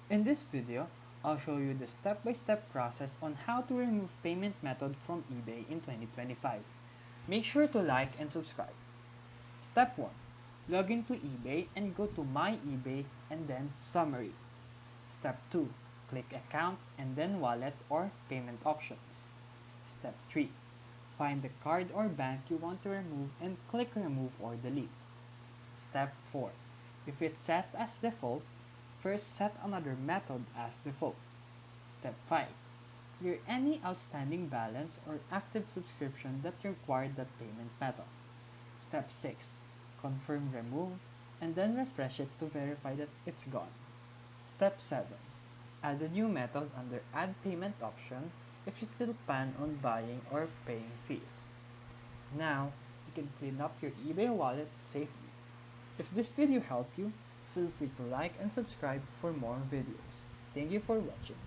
In this video, I'll show you the step-by-step process on how to remove payment method from eBay in 2025. Make sure to like and subscribe. Step 1. Log into eBay and go to My eBay and then Summary. Step 2. Click Account and then Wallet or Payment Options. Step 3. Find the card or bank you want to remove and click Remove or Delete. Step 4. If it's set as default, first set another method as default. Step 5. Clear any outstanding balance or active subscription that required that payment method. Step 6. Confirm remove and then refresh it to verify that it's gone. Step 7. Add a new method under Add Payment option if you still plan on buying or paying fees. Now, you can clean up your eBay wallet safely. If this video helped you, feel free to like and subscribe for more videos. Thank you for watching.